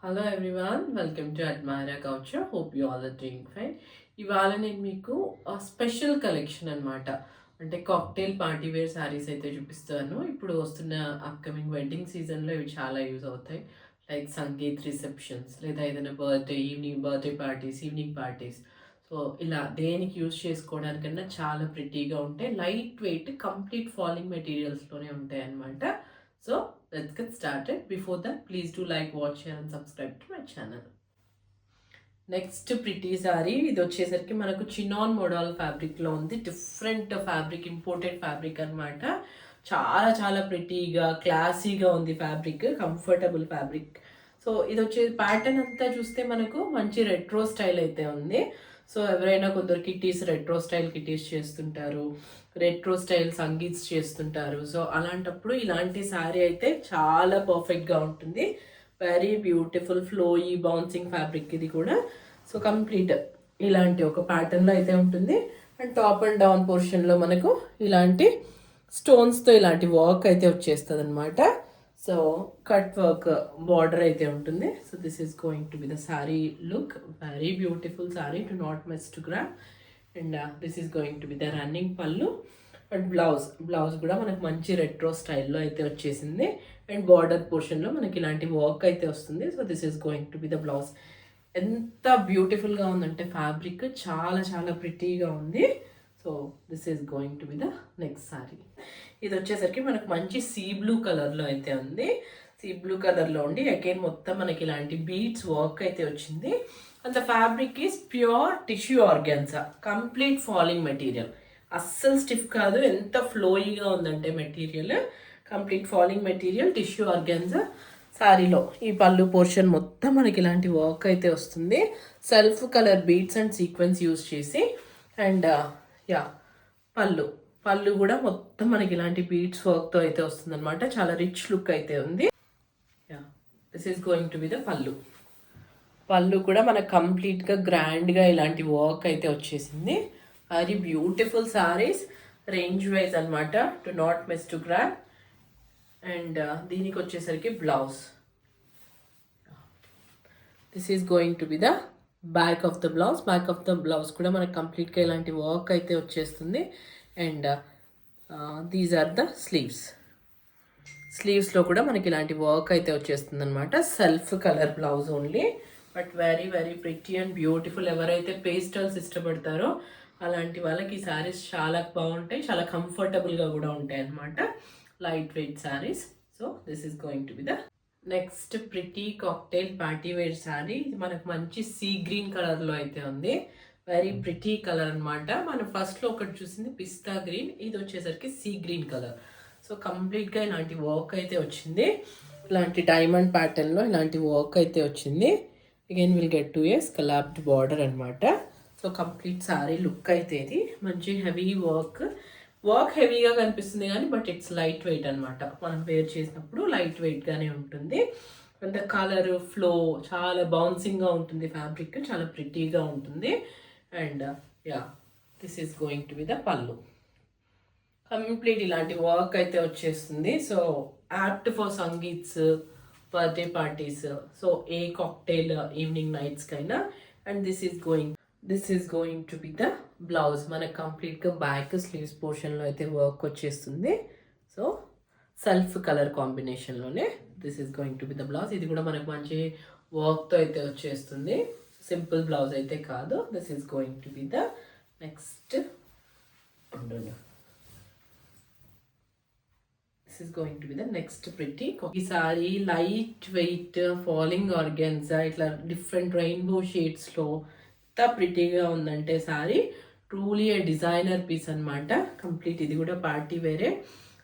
Hello everyone, welcome to Admira Couture. Hope you all are doing fine. ఇవాళ నేను మీకు special collection అనమాట, అంటే కాక్టైల్ పార్టీ వేర్ శారీస్ అయితే చూపిస్తాను. ఇప్పుడు వస్తున్న అప్కమింగ్ వెడ్డింగ్ సీజన్లో ఇవి చాలా యూజ్ అవుతాయి. లైక్ సంగీత్ రిసెప్షన్స్, లేదా ఏదైనా birthday parties, evening parties. So ఇలా దేనికి యూజ్ చేసుకోవడానికన్నా చాలా ప్రిటీగా ఉంటాయి. లైట్ వెయిట్, కంప్లీట్ ఫాలింగ్ మెటీరియల్స్లోనే ఉంటాయి అన్నమాట. So let's get started. Before that, please do like, watch, share and subscribe to my channel. Next pretty sorry ఇది వచ్చేసరికి మనకు చినాన్ మోడల్ ఫ్యాబ్రిక్లో ఉంది. డిఫరెంట్ ఫ్యాబ్రిక్, ఇంపోర్టెడ్ ఫ్యాబ్రిక్ అనమాట. చాలా చాలా ప్రిటీగా, క్లాసీగా ఉంది ఫ్యాబ్రిక్, కంఫర్టబుల్ ఫ్యాబ్రిక్. సో ఇది వచ్చే ప్యాటర్న్ అంతా చూస్తే మనకు మంచి రెట్రో స్టైల్ అయితే ఉంది. సో ఎవరైనా కొందరు కిటీస్, రెట్రో స్టైల్ కిటీస్ చేస్తుంటారు, రెట్రో స్టైల్ సంగీత్స్ చేస్తుంటారు. సో అలాంటప్పుడు ఇలాంటి శారీ అయితే చాలా పర్ఫెక్ట్గా ఉంటుంది. Very beautiful flowy bouncing fabric ఇది కూడా. సో కంప్లీట్ ఇలాంటి ఒక ప్యాటర్న్లో అయితే ఉంటుంది. అండ్ టాప్ అండ్ డౌన్ పోర్షన్లో మనకు ఇలాంటి స్టోన్స్తో ఇలాంటి వర్క్ అయితే వచ్చేస్తుంది అనమాట. సో కట్ వర్క్ బార్డర్ అయితే ఉంటుంది. So this is going to be the sari look. Very beautiful sari, to not miss to gram. And this is going to be the running పళ్ళు. అండ్ బ్లౌజ్ కూడా మనకు మంచి రెట్రో స్టైల్లో అయితే వచ్చేసింది. అండ్ బార్డర్ పోర్షన్లో మనకి ఇలాంటి వర్క్ అయితే వస్తుంది. So this is going to be the blouse. ఎంత బ్యూటిఫుల్గా ఉందంటే ఫ్యాబ్రిక్ చాలా చాలా ప్రిటీగా ఉంది. So this is going to be the next sari. ఇది వచ్చేసరికి మనకు మంచి సీ బ్లూ కలర్లో అయితే ఉంది. సీ బ్లూ కలర్లో ఉండి అగైన్ మొత్తం మనకి ఇలాంటి బీడ్స్ వర్క్ అయితే వచ్చింది. And the fabric is pure tissue organza, complete falling material. అస్సలు స్టిఫ్ కాదు, ఎంత ఫ్లోయిగా ఉందంటే material. Complete falling material, tissue organza. శారీలో ఈ పళ్ళు పోర్షన్ మొత్తం మనకి ఇలాంటి వర్క్ అయితే వస్తుంది. Self colour beads and sequence use చేసి. అండ్ పళ్ళు కూడా మొత్తం మనకి ఇలాంటి బీడ్స్ వర్క్తో అయితే వస్తుంది అనమాట. చాలా రిచ్ లుక్ అయితే ఉంది. This is going to be the pallu కూడా మనకు కంప్లీట్గా గ్రాండ్గా ఇలాంటి వర్క్ అయితే వచ్చేసింది. Very beautiful saris, range wise అనమాట, to not miss to gram. And దీనికి వచ్చేసరికి blouse. This is going to be the back of the blouse కూడా మనకు కంప్లీట్గా ఇలాంటి వర్క్ అయితే వచ్చేస్తుంది. అండ్ దీస్ ఆర్ ద స్లీవ్స్లో కూడా మనకి ఇలాంటి వర్క్ అయితే వచ్చేస్తుంది అనమాట. Self colour blouse only, but very very pretty and beautiful. ఎవరైతే పేస్టల్స్ ఇష్టపడతారో అలాంటి వాళ్ళకి ఈ శారీస్ చాలా బాగుంటాయి, చాలా కంఫర్టబుల్గా కూడా ఉంటాయి అనమాట. Light weight saris. So this is going to be the next pretty cocktail party wear sari. ఇది మనకు మంచి సీ గ్రీన్ కలర్లో అయితే ఉంది. వెరీ ప్రిటీ కలర్ అనమాట. మనం ఫస్ట్లో ఒకటి చూసింది పిస్తా గ్రీన్, ఇది వచ్చేసరికి సీ గ్రీన్ కలర్. సో కంప్లీట్గా ఇలాంటి వర్క్ అయితే వచ్చింది. ఇలాంటి డైమండ్ ప్యాటర్న్లో ఇలాంటి వర్క్ అయితే వచ్చింది. Again will get to a scalloped border అనమాట. సో కంప్లీట్ శారీ లుక్ అయితే ఇది. మంచి హెవీ వర్క్ హెవీగా కనిపిస్తుంది కానీ బట్ ఇట్స్ లైట్ వెయిట్ అనమాట. మనం వేర్ చేసినప్పుడు లైట్ వెయిట్గానే ఉంటుంది. అండ్ కలర్ ఫ్లో చాలా బౌన్సింగ్గా ఉంటుంది ఫ్యాబ్రిక్, చాలా ప్రిటీగా ఉంటుంది. And this is going to be the pallu. Complete ఇలాంటి వర్క్ అయితే వచ్చేస్తుంది. So apt for sangeets, birthday parties, so a cocktail evening నైట్స్కైనా. And this is going to be the blouse. మనకు కంప్లీట్గా బ్యాక్ స్లీవ్స్ పోర్షన్లో అయితే వర్క్ వచ్చేస్తుంది. సో సెల్ఫ్ కలర్ కాంబినేషన్లోనే this is going to be the blouse. ఇది కూడా మనకు మంచి వర్క్తో అయితే వచ్చేస్తుంది, సింపుల్ బ్లౌజ్ అయితే కాదు. This is going to be the next. This is going to be the next pretty. ఈ sari light weight falling organza, ఇట్లా డిఫరెంట్ రెయిన్బో షేడ్స్లో ఎంత ప్రిటీగా ఉందంటే sari truly a designer piece అనమాట. కంప్లీట్ ఇది కూడా పార్టీ వేరే.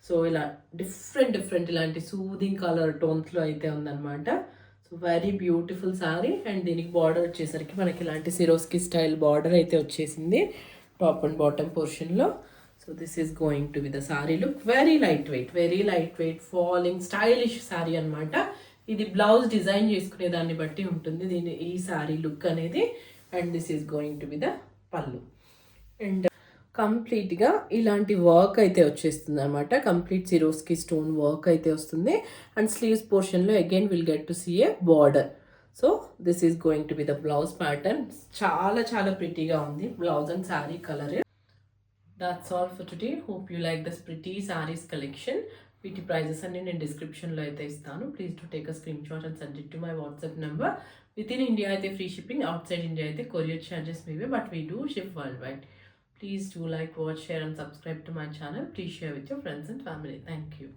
సో ఇలా డిఫరెంట్ ఇలాంటి సూదింగ్ కలర్ టోన్స్లో అయితే ఉందన్నమాట. So very beautiful sari. And దీనికి బార్డర్ వచ్చేసరికి మనకి ఇలాంటి సిరోస్కి స్టైల్ బార్డర్ అయితే వచ్చేసింది టాప్ అండ్ బాటమ్ పోర్షన్లో. So this is going to be the sari look. Very light weight falling stylish sari అనమాట. ఇది బ్లౌజ్ డిజైన్ చేసుకునే దాన్ని బట్టి ఉంటుంది ఈ సారీ లుక్ అనేది. And this is going to be the pallu. And కంప్లీట్గా ఇలాంటి వర్క్ అయితే వచ్చేస్తుంది అనమాట. కంప్లీట్ సిరోస్కి స్టోన్ వర్క్ అయితే వస్తుంది. అండ్ స్లీవ్స్ పోర్షన్లో again will get to see a border. So this is going to be the blouse pattern. చాలా చాలా ప్రిటీగా ఉంది blouse and sari colour. That's all for today. Hope you like this pretty sarees collection. వీటి prices అన్ని నేను డిస్క్రిప్షన్లో అయితే ఇస్తాను. Please to take a screenshot and send it to my WhatsApp number. Within India అయితే free shipping, outside India అయితే courier charges మీవే, but we do ship worldwide. Please do like, watch, share and subscribe to my channel. Please share with your friends and family. Thank you.